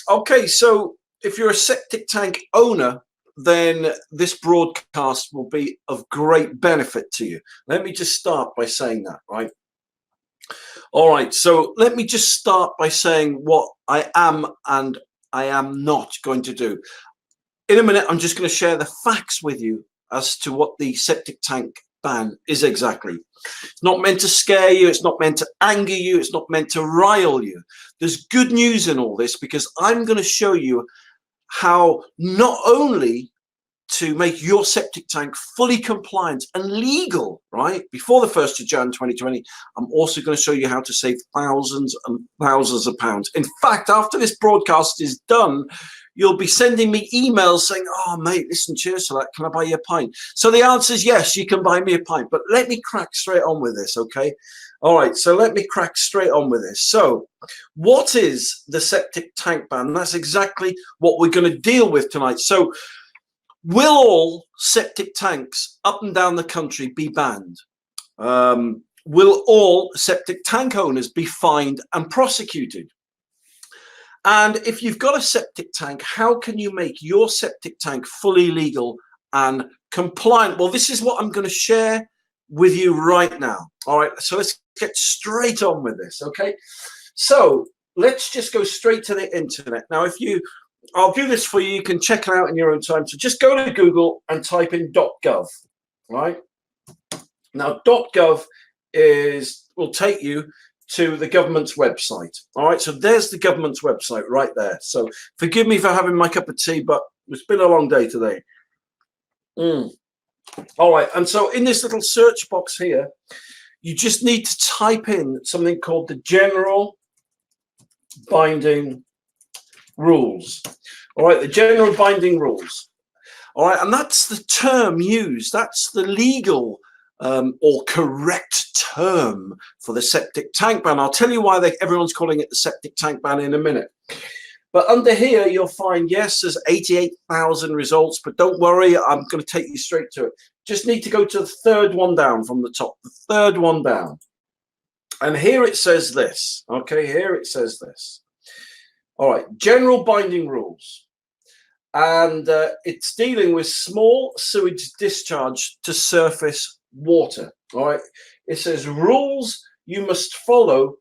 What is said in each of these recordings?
Okay, so if you're a septic tank owner, then this broadcast will be of great benefit to you. Let me just start by saying that, right? All right, so let me just start by saying what I am and I am not going to do. In a minute, I'm just going to share the facts with you as to what the septic tank ban is exactly. It's not meant to scare you. It's not meant to anger you. It's not meant to rile you. There's good news in all this because I'm going to show you how not only to make your septic tank fully compliant and legal, right, before the 1st of January 2020, I'm also going to show you how to save thousands and thousands of pounds. In fact, after this broadcast is done, you'll be sending me emails saying, oh, mate, listen, cheers for that. Can I buy you a pint? So the answer is yes, you can buy me a pint. But let me crack straight on with this, okay? All right, so let me crack straight on with this. So what is the septic tank ban? That's exactly what we're going to deal with tonight. So will all septic tanks up and down the country be banned? Will all septic tank owners be fined and prosecuted? And if you've got a septic tank, how can you make your septic tank fully legal and compliant? Well, this is what I'm going to share with you right now. All right, so let's get straight on with this, okay? So let's just go straight to the internet. Now, I'll do this for you. You can check it out in your own time. So just go to Google and type in .gov, right? Now, .gov will take you to the government's website. All right, so there's the government's website right there. So forgive me for having my cup of tea, but it's been a long day today. All right, and so in this little search box here, you just need to type in something called the General Binding Rules. All right, the General Binding Rules. All right, and that's the term used. That's the legal or correct term for the septic tank ban. I'll tell you why everyone's calling it the septic tank ban in a minute. But under here, you'll find, yes, there's 88,000 results, but don't worry, I'm going to take you straight to it. Just need to go to the third one down from the top, the third one down. And here it says this, okay, here it says this. All right, General Binding Rules. And it's dealing with small sewage discharge to surface water. All right, it says rules you must follow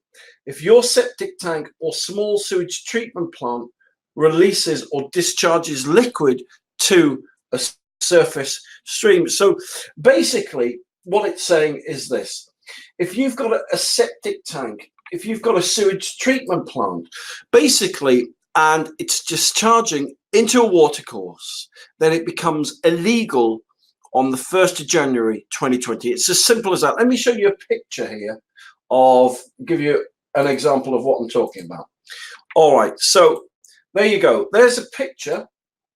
if your septic tank or small sewage treatment plant releases or discharges liquid to a surface stream. So basically what it's saying is this: if you've got a septic tank, if you've got a sewage treatment plant, basically, and it's discharging into a watercourse, then it becomes illegal on the 1st of January 2020. It's as simple as that. Let me show you a picture here give you an example of what I'm talking about. All right, so there you go. There's a picture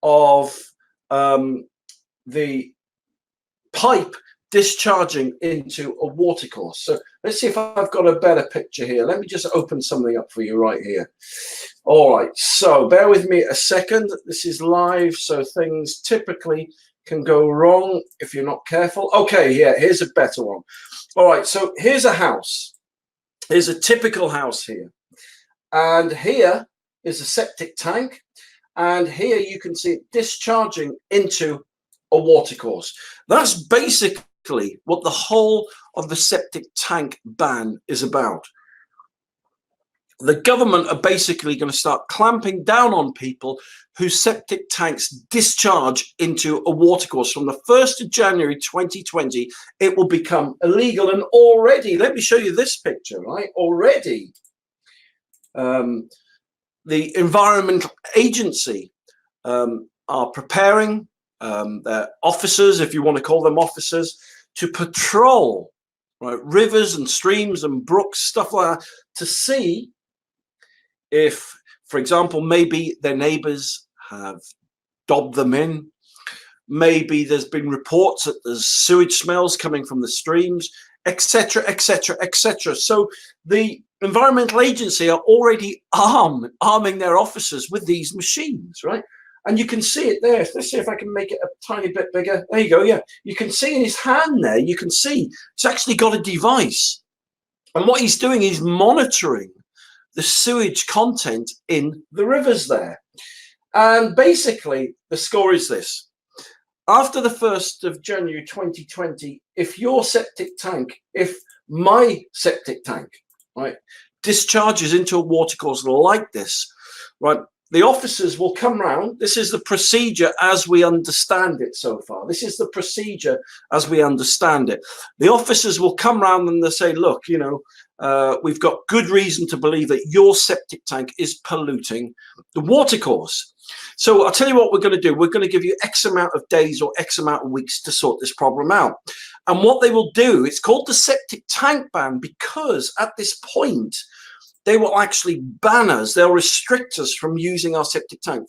of the pipe discharging into a watercourse. So let's see if I've got a better picture here. Let me just open something up for you right here. All right, so bear with me a second. This is live, so things typically can go wrong if you're not careful. Okay, yeah, here's a better one. All right, so here's a house. Here's a typical house here. And here is a septic tank. And here you can see it discharging into a watercourse. That's basically what the whole of the septic tank ban is about. The government are basically going to start clamping down on people whose septic tanks discharge into a watercourse. From the 1st of January 2020, it will become illegal. And already, let me show you this picture, right? Already, the Environmental Agency are preparing their officers, if you want to call them officers, to patrol, right, rivers and streams and brooks, stuff like that, to see if, for example, maybe their neighbors have dobbed them in. Maybe there's been reports that there's sewage smells coming from the streams, etc., etc., etc. So the Environmental Agency are already arming their officers with these machines, right? And you can see it there. Let's see if I can make it a tiny bit bigger. There you go, yeah. You can see in his hand there, you can see he's actually got a device. And what he's doing is monitoring the sewage content in the rivers there. And basically, the score is this. After the 1st of January 2020, if your septic tank, if my septic tank, right, discharges into a watercourse like this, right, the officers will come round. This is the procedure as we understand it so far. This is the procedure as we understand it. The officers will come round and they'll say, look, you know, we've got good reason to believe that your septic tank is polluting the watercourse. So I'll tell you what we're going to do. We're going to give you X amount of days or X amount of weeks to sort this problem out. And what they will do, it's called the septic tank ban, because at this point, they will actually ban us. They'll restrict us from using our septic tank,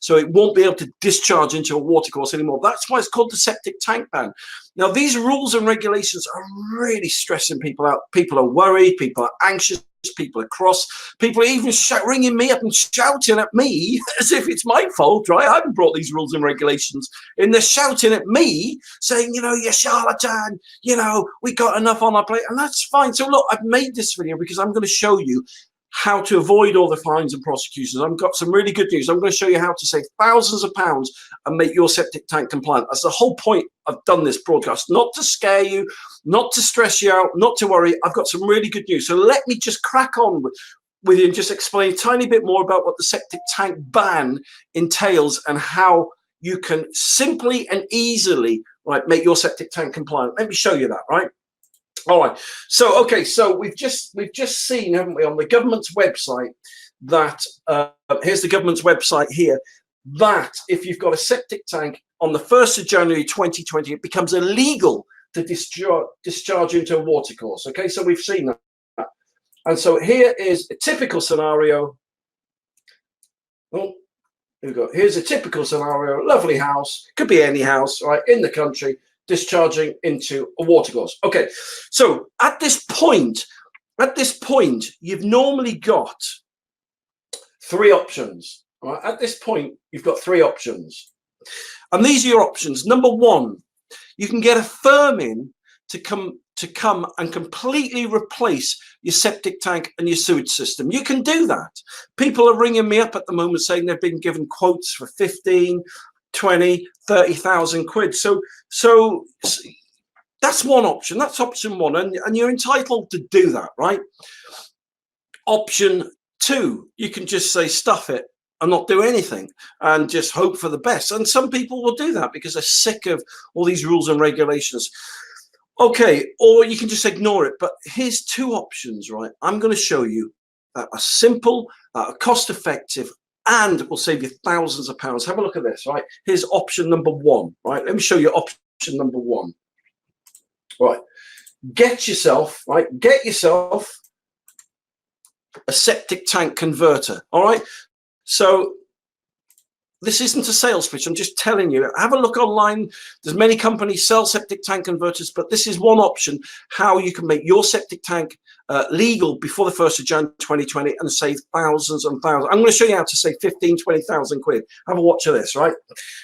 so it won't be able to discharge into a watercourse anymore. That's why it's called the septic tank ban. Now, these rules and regulations are really stressing people out. People are worried. People are anxious. People are cross. People are even ringing me up and shouting at me as if it's my fault, right? I haven't brought these rules and regulations, and they're shouting at me saying, you know, you charlatan, you know, we got enough on our plate, and that's fine. So look, I've made this video because I'm going to show you how to avoid all the fines and prosecutions. I've got some really good news. I'm going to show you how to save thousands of pounds and make your septic tank compliant. That's the whole point I've done this broadcast, not to scare you, not to stress you out, not to worry. I've got some really good news. So let me just crack on with you and just explain a tiny bit more about what the septic tank ban entails and how you can simply and easily, right, make your septic tank compliant. Let me show you that, right? All right. So, okay. So we've just seen, haven't we, on the government's website that here's the government's website here, that if you've got a septic tank on the 1st of January 2020, it becomes illegal to discharge into a watercourse. Okay. So we've seen that. And so here is a typical scenario. Oh, here we go. Here's a typical scenario. Lovely house. Could be any house, right, in the country, discharging into a watercourse. Okay, so at this point, you've normally got 3 options. Right? At this point, you've got 3 options, and these are your options. Number 1, you can get a firm in to come and completely replace your septic tank and your sewage system. You can do that. People are ringing me up at the moment saying they've been given quotes for 15, 20, 30,000 quid. So that's one option. That's option 1, and you're entitled to do that, right? Option 2, you can just say stuff it and not do anything and just hope for the best. And some people will do that because they're sick of all these rules and regulations. Okay, or you can just ignore it. But here's 2 options, right? I'm going to show you that are simple, cost effective, and will save you thousands of pounds. Have a look at this, right? Here's option number 1, right? Let me show you option number 1. Right, get yourself a septic tank converter. All right, so this isn't a sales pitch. I'm just telling you. Have a look online. There's many companies sell septic tank converters, but this is one option how you can make your septic tank legal before the 1st of January 2020 and save thousands and thousands. I'm going to show you how to save 15, 20,000 quid. Have a watch of this, right?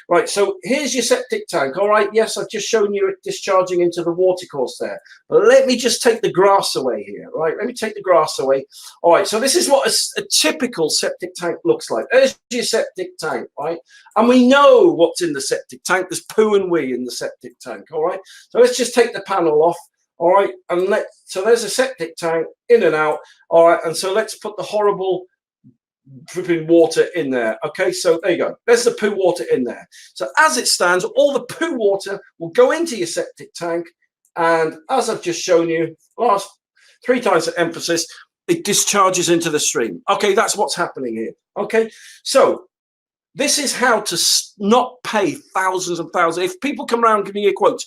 Right, so here's your septic tank. All right, yes, I've just shown you it discharging into the watercourse there. But let me just take the grass away here, right? Let me take the grass away. All right, so this is what a typical septic tank looks like. There's your septic tank, right? And we know what's in the septic tank. There's poo and wee in the septic tank, all right? So let's just take the panel off. All right, and so there's a septic tank in and out. All right, and so let's put the horrible dripping water in there. Okay, so there you go. There's the poo water in there. So as it stands, all the poo water will go into your septic tank, and as I've just shown you, last 3 times of emphasis, it discharges into the stream. Okay, that's what's happening here. Okay, so this is how to not pay thousands and thousands. If people come around giving you quotes,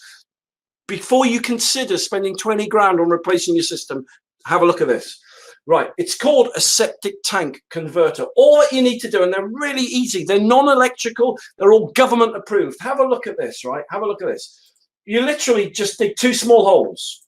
before you consider spending 20 grand on replacing your system, have a look at this. Right, it's called a septic tank converter. All that you need to do, and they're really easy. They're non-electrical. They're all government approved. Have a look at this, right? Have a look at this. You literally just dig 2 small holes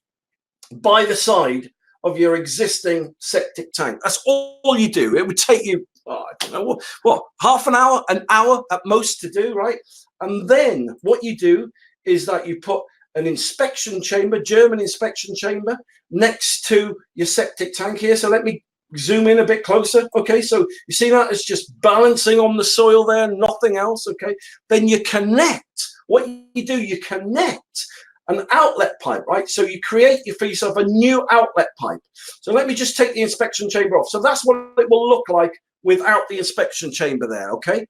by the side of your existing septic tank. That's all you do. It would take you, I don't know, what, half an hour at most to do, right? And then what you do is that you put an inspection chamber, German inspection chamber, next to your septic tank here. So let me Zoom in a bit closer. Okay, so you see that it's just balancing on the soil there, nothing else. Okay, then you connect. What you do, you connect an outlet pipe, right? So you create for yourself a new outlet pipe. So let me just take the inspection chamber off. So that's what it will look like without the inspection chamber there. Okay,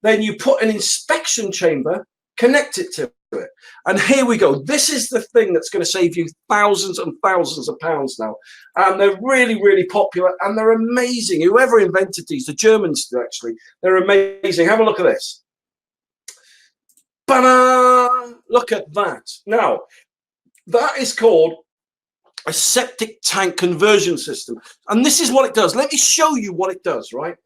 then you put an inspection chamber, connect it to it, and here we go. This is the thing that's going to save you thousands and thousands of pounds now, and they're really, really popular, and they're amazing. Whoever invented these, the Germans do actually, they're amazing. Have a look at this. Ba-da! Look at that. Now that is called a septic tank conversion system, and this is what it does. Let me show you what it does, right?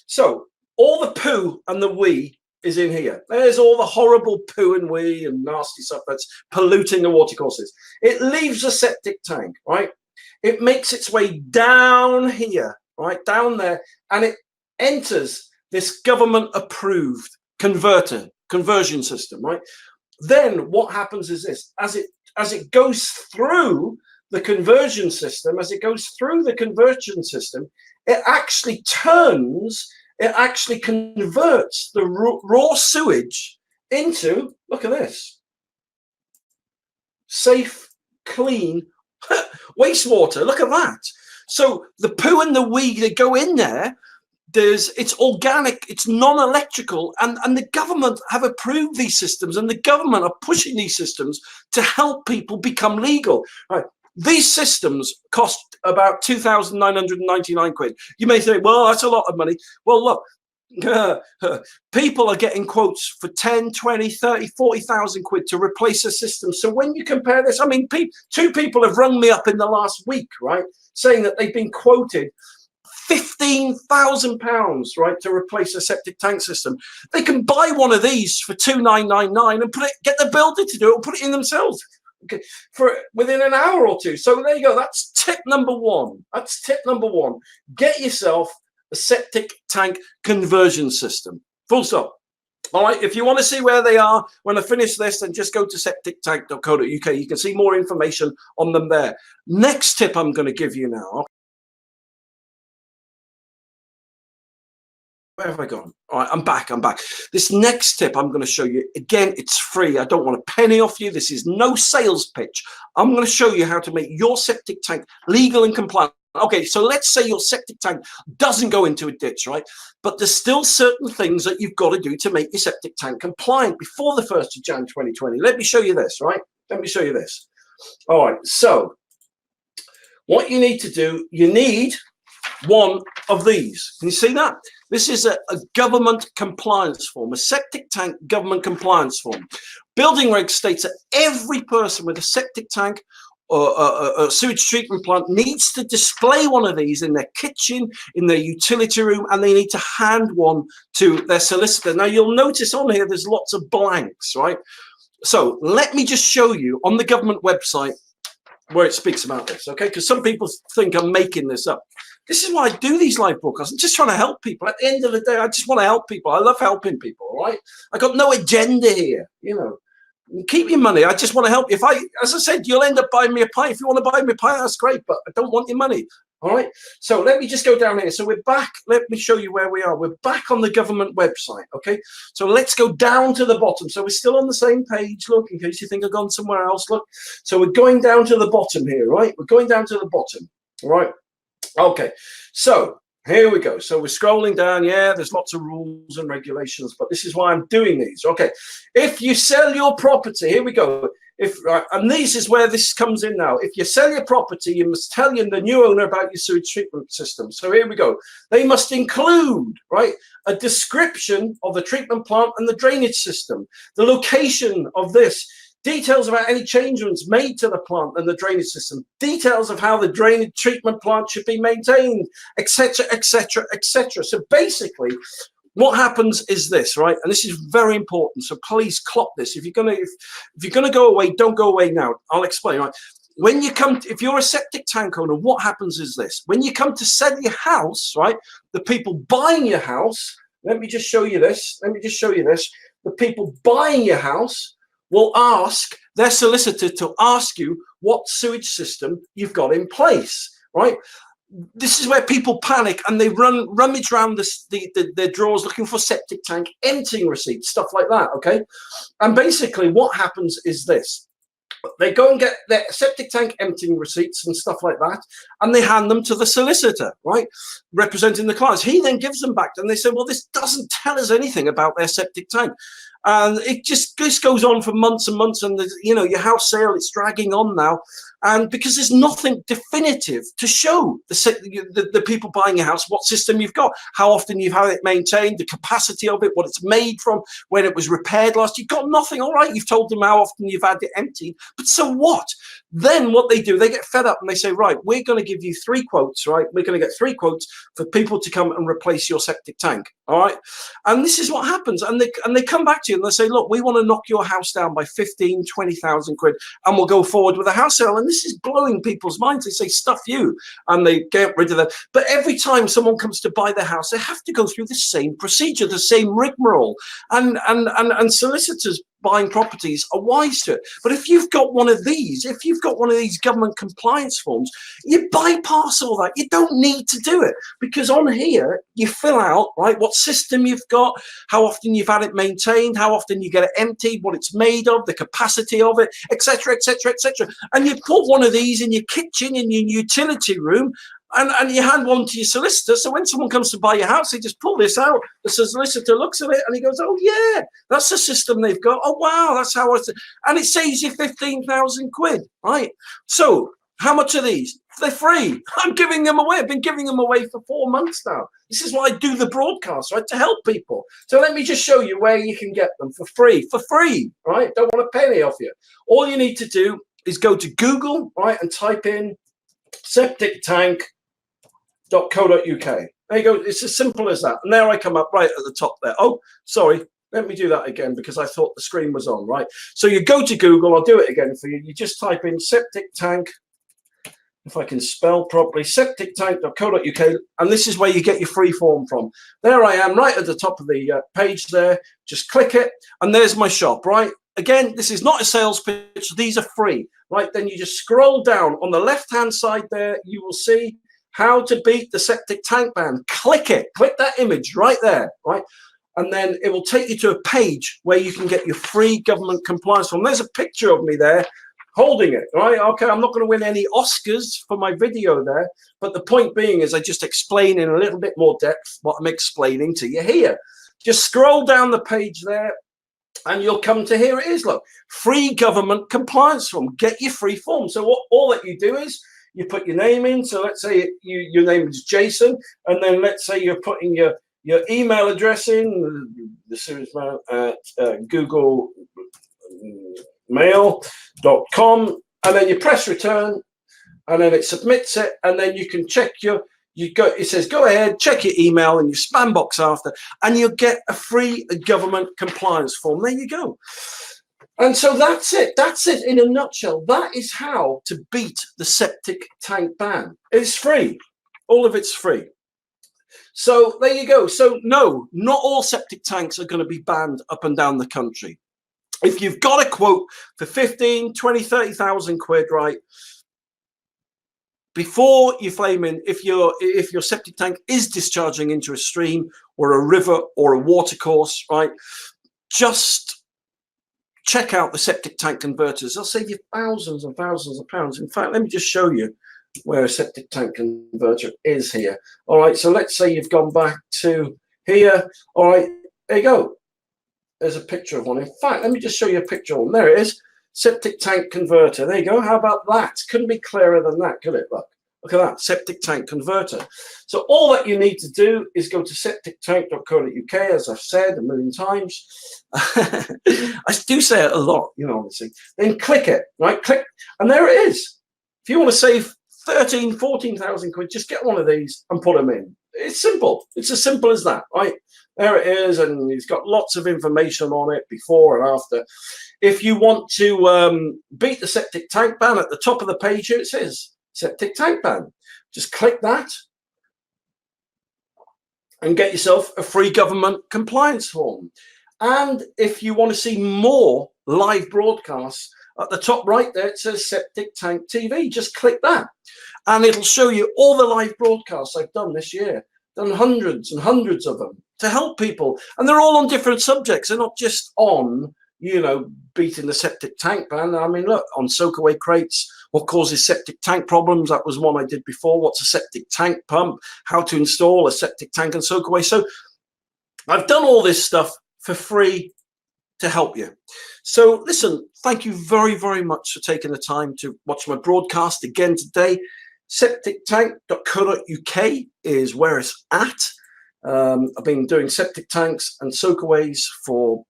So all the poo and the wee is in here. There's all the horrible poo and wee and nasty stuff that's polluting the watercourses. It leaves a septic tank, right? It makes its way down here, right, down there, and it enters this government-approved conversion system, right? Then what happens is this: as it goes through the conversion system, it actually turns. It actually converts the raw sewage into, look at this, safe, clean wastewater. Look at that. So the poo and the wee, they go in there. It's organic, it's non-electrical, and the government have approved these systems, and the government are pushing these systems to help people become legal. Right. These systems cost about 2,999 quid. You may say, well, that's a lot of money. Well, look, people are getting quotes for 10, 20, 30, 40,000 quid to replace a system. So when you compare this, I mean, two people have rung me up in the last week, right, saying that they've been quoted £15,000, right, to replace a septic tank system. They can buy one of these for 2,999 and get the builder to do it or put it in themselves. Okay, for within an hour or two. So there you go. That's tip number one. Get yourself a septic tank conversion system. Full stop. All right. If you want to see where they are when I finish this, then just go to septictank.co.uk. You can see more information on them there. Next tip I'm going to give you now. Where have I gone? All right, I'm back. This next tip I'm going to show you, again, it's free. I don't want a penny off you. This is no sales pitch. I'm going to show you how to make your septic tank legal and compliant. Okay, so let's say your septic tank doesn't go into a ditch, right? But there's still certain things that you've got to do to make your septic tank compliant before the 1st of January 2020. Let me show you this, right? Let me show you this. All right, so what you need to do, you need one of these. Can you see that? This is a government compliance form, a septic tank government compliance form. Building regs states that every person with a septic tank or a sewage treatment plant needs to display one of these in their kitchen, in their utility room, and they need to hand one to their solicitor. Now, you'll notice on here there's lots of blanks, right? So let me just show you on the government website where it speaks about this, okay? Because some people think I'm making this up. This is why I do these live broadcasts. I'm just trying to help people. At the end of the day, I just want to help people. I love helping people, all right? I got no agenda here, you know. Keep your money. I just want to help you. As I said, you'll end up buying me a pie. If you want to buy me a pie, that's great, but I don't want your money, all right? So let me just go down here. So we're back. Let me show you where we are. We're back on the government website, okay? So let's go down to the bottom. So we're still on the same page, look, in case you think I've gone somewhere else, look. So we're going down to the bottom here, right? We're going down to the bottom, all right? Okay, so here we go. So we're scrolling down. Yeah, there's lots of rules and regulations, but this is why I'm doing these. Okay, if you sell your property, here we go. And this is where this comes in now. If you sell your property, you must tell the new owner about your sewage treatment system. So here we go. They must include, right, a description of the treatment plant and the drainage system, the location of this, details about any changements made to the plant and the drainage system, details of how the drainage treatment plant should be maintained, etc., etc., etc. So basically, what happens is this, right? And this is very important. So please clock this. If you're gonna go away, don't go away now. I'll explain. Right? When you come, if you're a septic tank owner, what happens is this: when you come to sell your house, right? The people buying your house. Let me just show you this. The people buying your house will ask their solicitor to ask you what sewage system you've got in place, right? this is where people panic and they rummage around their drawers looking for septic tank emptying receipts, stuff like that. Okay, and basically what happens is this: they go and get their septic tank emptying receipts and stuff like that, and they hand them to the solicitor, right, representing the clients. He then gives them back, and they say, well, this doesn't tell us anything about their septic tank. And it just this goes on for months and months, and your house sale, it's dragging on now, and because there's nothing definitive to show the people buying your house what system you've got, how often you've had it maintained, the capacity of it, what it's made from, when it was repaired last. You've got nothing. All right, you've told them how often you've had it emptied, but so what? Then what they do, they get fed up and they say, right, we're going to give you 3 quotes, right? We're going to get 3 quotes for people to come and replace your septic tank, all right? And this is what happens. And they come back to you and they say, look, we want to knock your house down by 15, 20,000 quid, and we'll go forward with a house sale. And this is blowing people's minds. They say, stuff you, and they get rid of them. But every time someone comes to buy their house, they have to go through the same procedure, the same rigmarole. And solicitors buying properties are wise to it. But if you've got one of these, government compliance forms, you bypass all that. You don't need to do it, because on here you fill out, right, what system you've got, how often you've had it maintained, how often you get it emptied, what it's made of, the capacity of it, etc., etc., etc. And you put one of these in your kitchen, in your utility room, and you hand one to your solicitor. So when someone comes to buy your house, they just pull this out. The solicitor looks at it and he goes, oh, yeah, that's the system they've got. Oh, wow, that's how and it saves you 15,000 quid, right? So how much are these? They're free. I'm giving them away. I've been giving them away for 4 months now. This is why I do the broadcast, right, to help people. So let me just show you where you can get them for free, right? Don't want a penny off you. All you need to do is go to Google, right, and type in septic tank .co.uk. There you go. It's as simple as that. And there I come up right at the top there. Oh, sorry. Let me do that again because I thought the screen was on, right? So you go to Google. I'll do it again for you. You just type in septic tank, if I can spell properly, septictank.co.uk, and this is where you get your free form from. There I am right at the top of the page there. Just click it, and there's my shop, right? Again, this is not a sales pitch. These are free, right? Then you just scroll down. On the left-hand side there, you will see how to beat the septic tank ban. Click it. Click that image right there, right? And then it will take you to a page where you can get your free government compliance form. There's a picture of me there holding it, right? Okay, I'm not going to win any Oscars for my video there, but the point being is I just explain in a little bit more depth what I'm explaining to you here. Just scroll down the page there and you'll come to here it is, look, free government compliance form. Get your free form. So all that you do is you put your name in. So let's say your name is Jason, and then let's say you're putting your email address in, the series at Google mail.com, and then you press return, and then it submits it, and then you can check it says go ahead, check your email and your spam box after, and you'll get a free government compliance form. There you go. And so that's it in a nutshell. That is how to beat the septic tank ban. It's free. All of it's free. So there you go. So no, not all septic tanks are going to be banned up and down the country. If you've got a quote for 15, 20, 30,000 quid, right, before you flame in, if your septic tank is discharging into a stream or a river or a watercourse, right, just check out the septic tank converters. They'll save you thousands and thousands of pounds. In fact, let me just show you where a septic tank converter is here. All right, so let's say you've gone back to here. All right, there you go. There's a picture of one. In fact, let me just show you a picture of one. There it is. Septic tank converter. There you go. How about that? Couldn't be clearer than that, could it? Look at that. Septic tank converter. So all that you need to do is go to septictank.co.uk, as I've said a million times. I do say it a lot, obviously. Then click it, right? Click, and there it is. If you want to save 13, 14,000 quid, just get one of these and put them in. It's simple. It's as simple as that, right? There it is, and it's got lots of information on it before and after. If you want to beat the septic tank ban, at the top of the page here it says septic tank ban. Just click that and get yourself a free government compliance form. And if you want to see more live broadcasts, at the top right there it says Septic Tank TV. Just click that. and it'll show you all the live broadcasts I've done this year. Done hundreds and hundreds of them to help people, and they're all on different subjects. They're not just on, you know, beating the septic tank ban. I mean, look, on soak away crates, what causes septic tank problems? That was one I did before. What's a septic tank pump? How to install a septic tank and soak away. So I've done all this stuff for free to help you. So listen, thank you very, very much for taking the time to watch my broadcast again today. Septictank.co.uk is where it's at. I've been doing septic tanks and soakaways for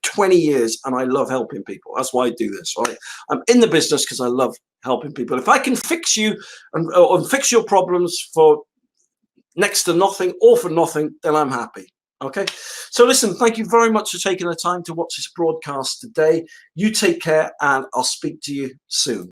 20 years, and I love helping people. That's why I do this, right? I'm in the business because I love helping people. If I can fix you and fix your problems for next to nothing or for nothing, then I'm happy. Okay, so listen, thank you very much for taking the time to watch this broadcast today. You take care, and I'll speak to you soon.